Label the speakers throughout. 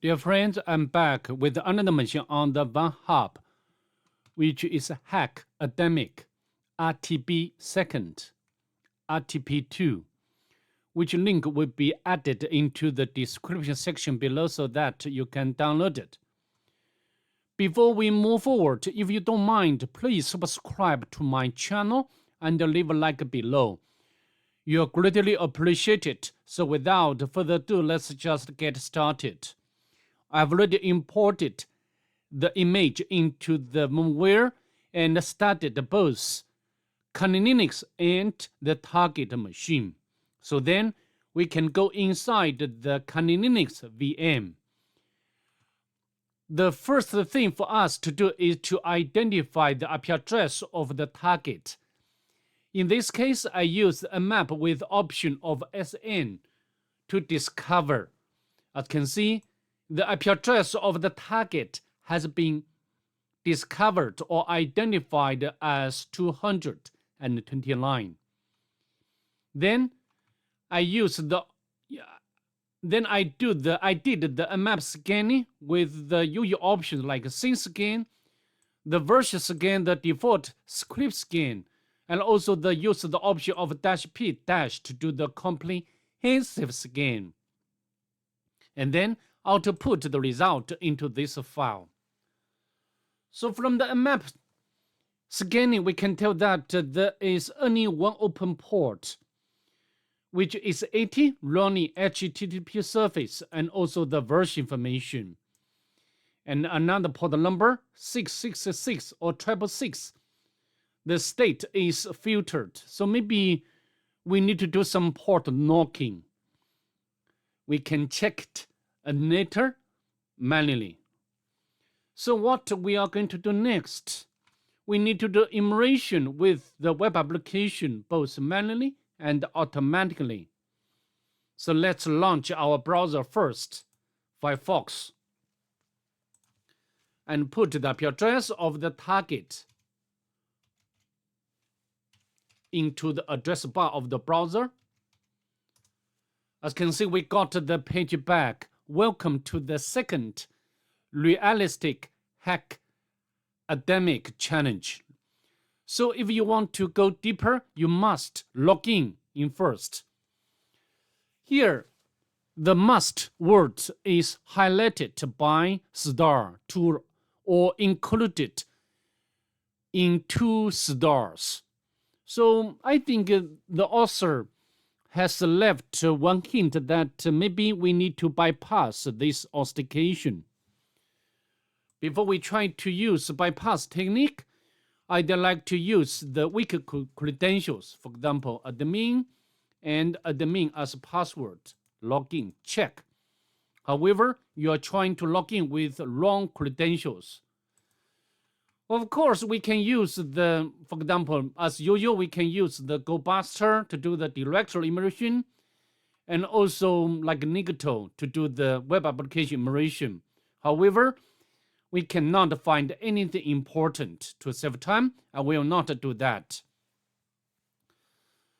Speaker 1: Dear friends, I'm back with another machine on the Vulnhub, which is Hackademic RTB2, RTB2, which link will be added into the description section below so that you can download it. Before we move forward, if you don't mind, please subscribe to my channel and leave a like below. You're greatly appreciated. So without further ado, let's just get started. I've already imported the image into the firmware and started both Kali Linux and the target machine. So then we can go inside the Kali Linux VM. The first thing for us to do is to identify the IP address of the target. In this case, I use a map with option of SN to discover. As you can see, the IP address of the target has been discovered or identified as 229. Then I did the map scanning with the usual options like scene scan, the version scan, the default script scan, and also use the option of -p- to do the comprehensive scan. And then output the result into this file. So from the map scanning, we can tell that there is only one open port, which is 80 running HTTP service and also the version information. And another port number 666 or 666. The state is filtered. So maybe we need to do some port knocking. We can check it later manually. So what we are going to do next, we need to do immersion with the web application both manually and automatically. So let's launch our browser first, Firefox, and put the IP address of the target into the address bar of the browser. As you can see, we got the page back. Welcome to the second realistic Hackademic challenge. So if you want to go deeper, you must log in first. Here, the must word is highlighted by star or included in 2 stars. So I think the author has left one hint that maybe we need to bypass this authentication. Before we try to use bypass technique, I'd like to use the weak credentials, for example, admin and admin as password, login, check. However, you are trying to log in with wrong credentials. Of course, we can use for example, as usual, we can use the GoBuster to do the directory immersion, and also like Nigato to do the web application immersion. However, we cannot find anything important to save time. I will not do that.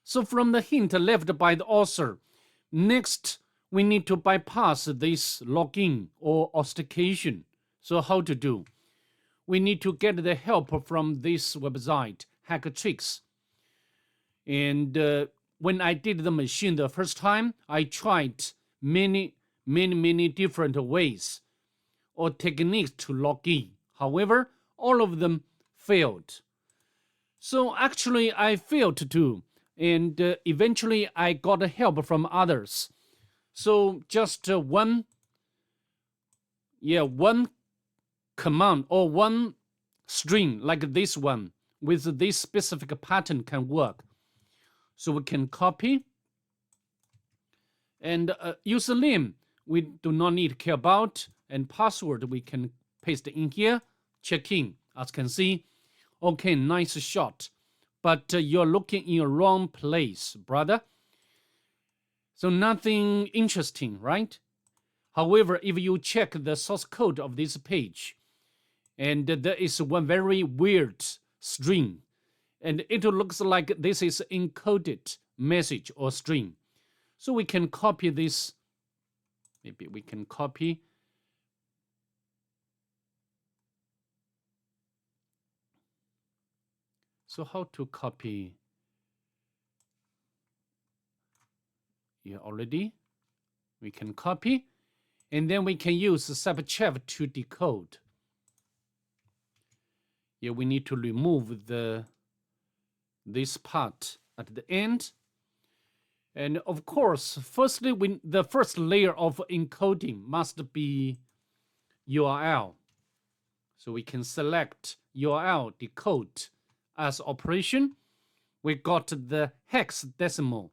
Speaker 1: So from the hint left by the author, next we need to bypass this login or authentication. So how to do? We need to get the help from this website, Hacktricks. And when I did the machine the first time, I tried many different ways or techniques to log in. However, all of them failed. So actually, I failed too. And eventually, I got help from others. So just one command or one string like this one with this specific pattern can work. So we can copy, and username we do not need to care about, and password we can paste in here, check in. As you can see, okay, nice shot, but you're looking in a wrong place, brother. So nothing interesting, right? However, if you check the source code of this page, and there is one very weird string, and it looks like this is encoded message or string. So we can copy this. Maybe we can copy So how to copy? Yeah, already we can copy, and then we can use subchef to decode. Yeah, we need to remove this part at the end. And of course, firstly, the first layer of encoding must be URL. So we can select URL decode as operation. We got the hexadecimal.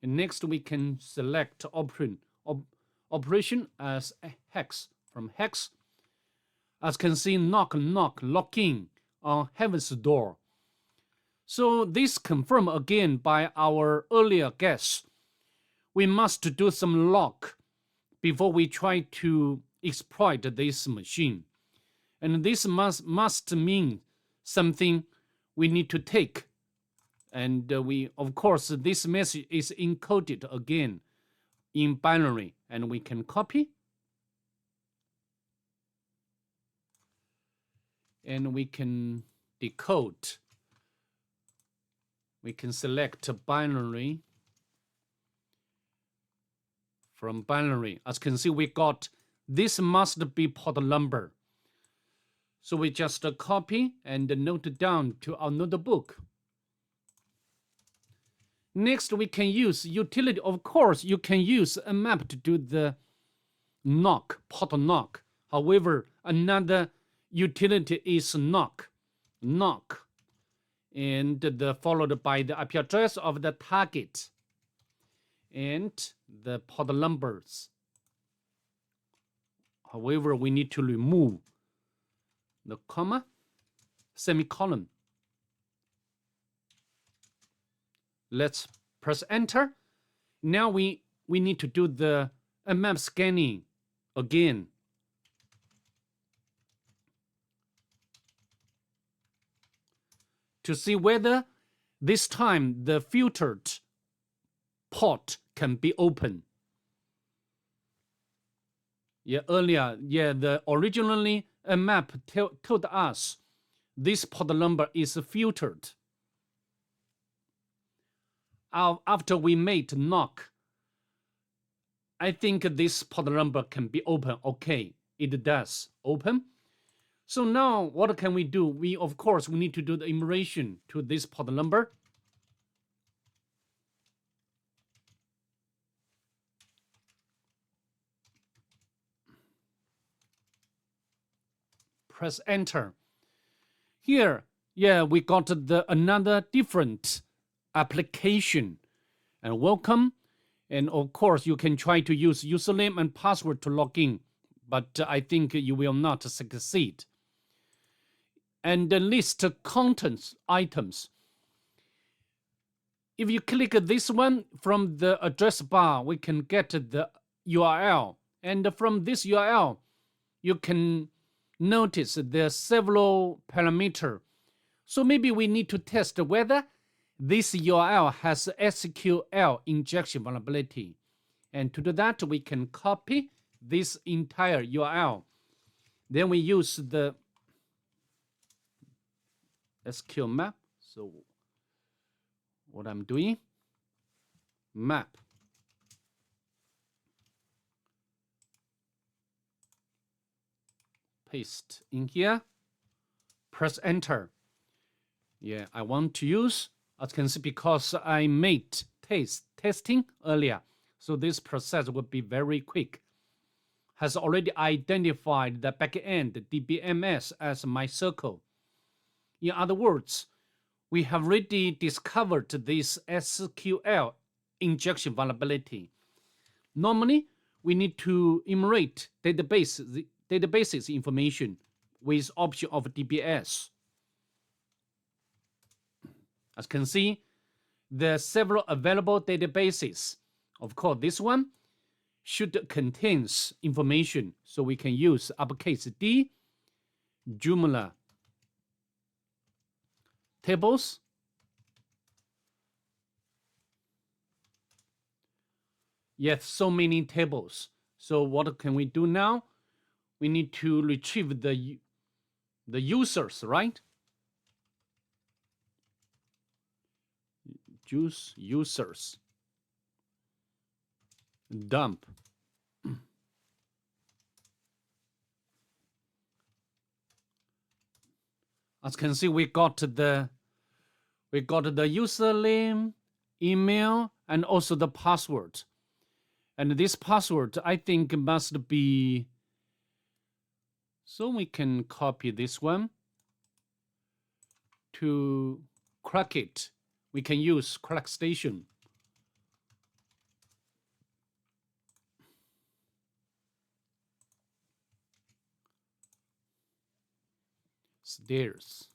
Speaker 1: And next we can select operation as a hex. From hex, as can see, knock, knock, locking on heaven's door. So this confirmed again by our earlier guess. We must do some lock before we try to exploit this machine. And this must mean something we need to take. And of course, this message is encoded again in binary, and we can copy. And we can decode. We can select binary. From binary, as you can see, we got this must be port number. So we just copy and note down to our notebook. Next, we can use utility. Of course, you can use a map to do the knock, port knock. However, another utility is knock, and followed by the IP address of the target and the port numbers. However, we need to remove the comma, semicolon. Let's press enter. Now we need to do the map scanning again. To see whether this time the filtered port can be open. Yeah, earlier, the originally a map told us this port number is filtered. After we made knock, I think this port number can be open. Okay, it does open. So now what can we do? Of course, we need to do the enumeration to this port number. Press enter. Here, we got another different application. And welcome. And of course, you can try to use username and password to log in, but I think you will not succeed. And the list contents items. If you click this one from the address bar, we can get the URL. And from this URL, you can notice there are several parameters. So maybe we need to test whether this URL has SQL injection vulnerability. And to do that, we can copy this entire URL. Then we use the SQL map. So what I'm doing, map. Paste in here, press enter. I want to use, as you can see, because I made testing earlier, so this process will be very quick. Has already identified the backend DBMS as my circle. In other words, we have already discovered this SQL injection vulnerability. Normally, we need to enumerate databases information with option of DBS. As you can see, there are several available databases. Of course, this one should contains information, so we can use uppercase D, Joomla tables. Yes, so many tables. So what can we do now? We need to retrieve the users, right? users dump. As you can see, we got the username, email, and also the password. And this password, I think, must be. So we can copy this one. To crack it, we can use crack station. Stairs.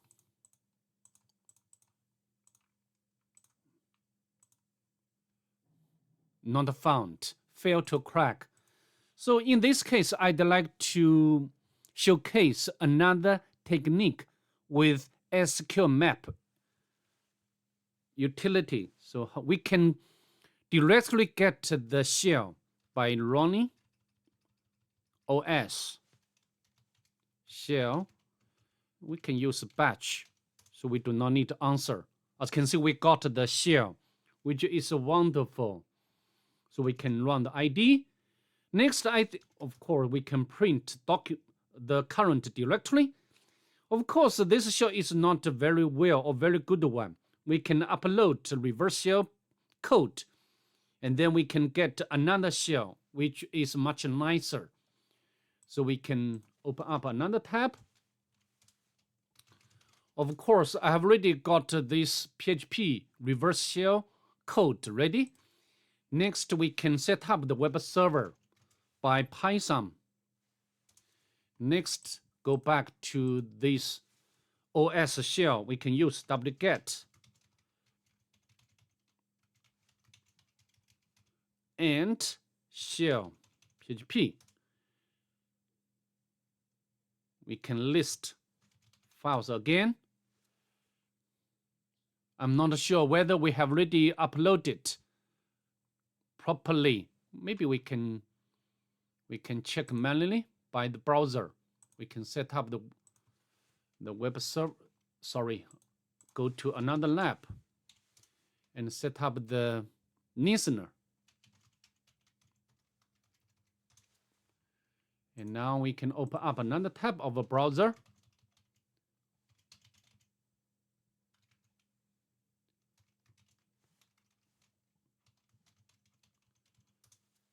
Speaker 1: Not found. Fail to crack. So in this case, I'd like to showcase another technique with SQL map utility. So we can directly get the shell by running OS shell. We can use batch, so we do not need to answer. As you can see, we got the shell, which is wonderful. So we can run the ID. Next, of course, we can print the current directory. Of course, this shell is not very well or very good one. We can upload reverse shell code, and then we can get another shell, which is much nicer. So we can open up another tab. Of course, I have already got this PHP reverse shell code ready. Next, we can set up the web server by Python. Next, go back to this OS shell. We can use wget and shell PHP. We can list files again. I'm not sure whether we have already uploaded properly. Maybe we can check manually by the browser. We can set up the web server. Sorry, go to another lab and set up the listener. And now we can open up another tab of a browser.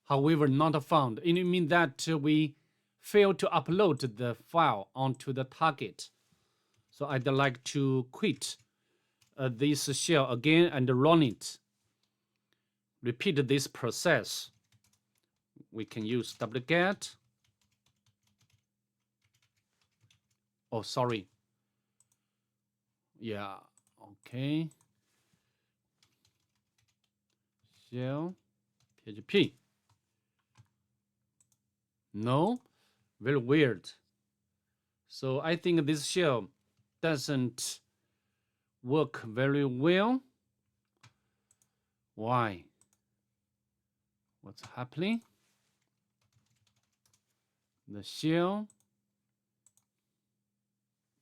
Speaker 1: However, not found. It means that we failed to upload the file onto the target. So I'd like to quit this shell again and run it. Repeat this process. We can use wget. Oh, sorry. Yeah, okay. Shell PHP. No, very weird. So I think this shell doesn't work very well. Why? What's happening? The shell,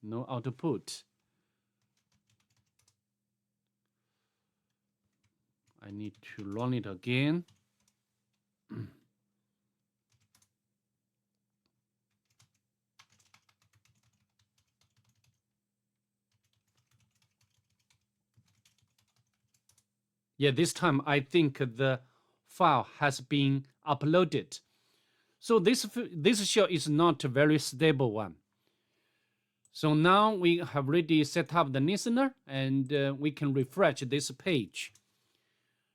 Speaker 1: no output. I need to run it again. Yeah, this time I think the file has been uploaded. So this shell is not a very stable one. So now we have already set up the listener, and we can refresh this page.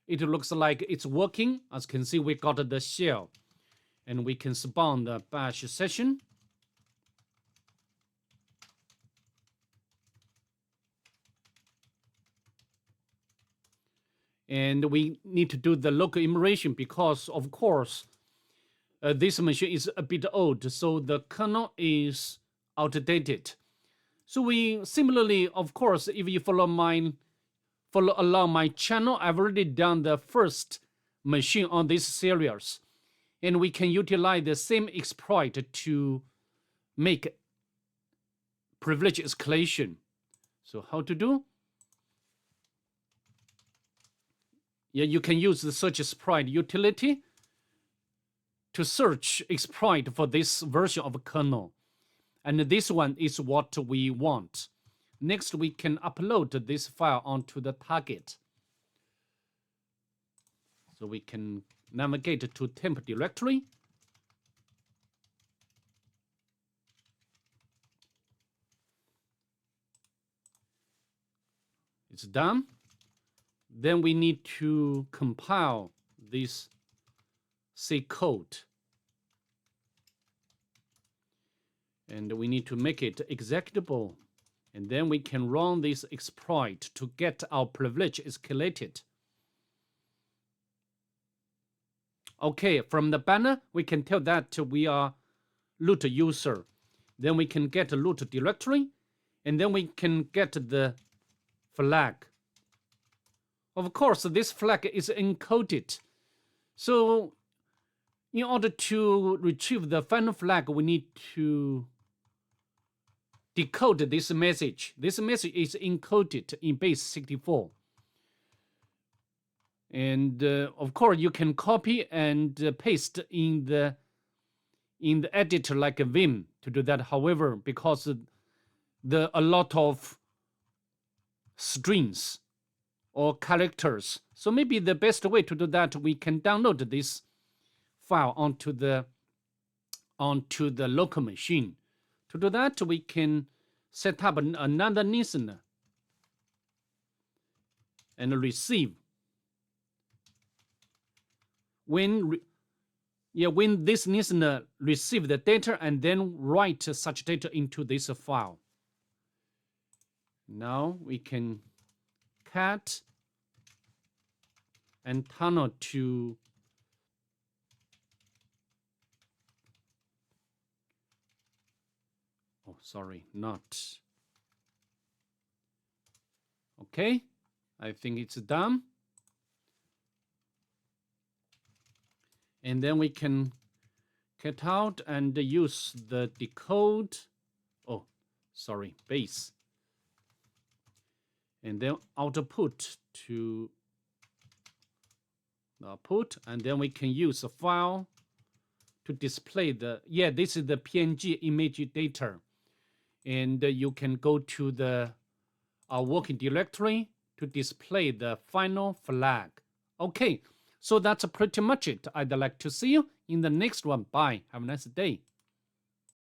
Speaker 1: It looks like it's working. As you can see, we got the shell, and we can spawn the bash session. And we need to do the local immersion because, of course, this machine is a bit old, so the kernel is outdated. So we similarly, of course, if you follow along my channel, I've already done the first machine on this series, and we can utilize the same exploit to make privilege escalation. So how to do? you can use the search exploit utility to search exploit for this version of kernel. And this one is what we want. Next, we can upload this file onto the target. So we can navigate to temp directory. It's done. Then we need to compile this C code. And we need to make it executable. And then we can run this exploit to get our privilege escalated. Okay, from the banner, we can tell that we are root user. Then we can get a root directory, and then we can get the flag. Of course, this flag is encoded. So in order to retrieve the final flag, we need to decode this message. This message is encoded in base 64. And of course, you can copy and paste in the editor like a Vim to do that. However, because a lot of strings or characters, so maybe the best way to do that, we can download this file onto the local machine. To do that, we can set up another listener and receive. When this listener receives the data and then write such data into this file. Now we can cat and tunnel to not. Okay, I think it's done. And then we can cut out and use the decode. Base. And then output to the output. And then we can use a file to display this is the PNG image data. And you can go to our working directory to display the final flag. Okay, so that's pretty much it. I'd like to see you in the next one. Bye. Have a nice day.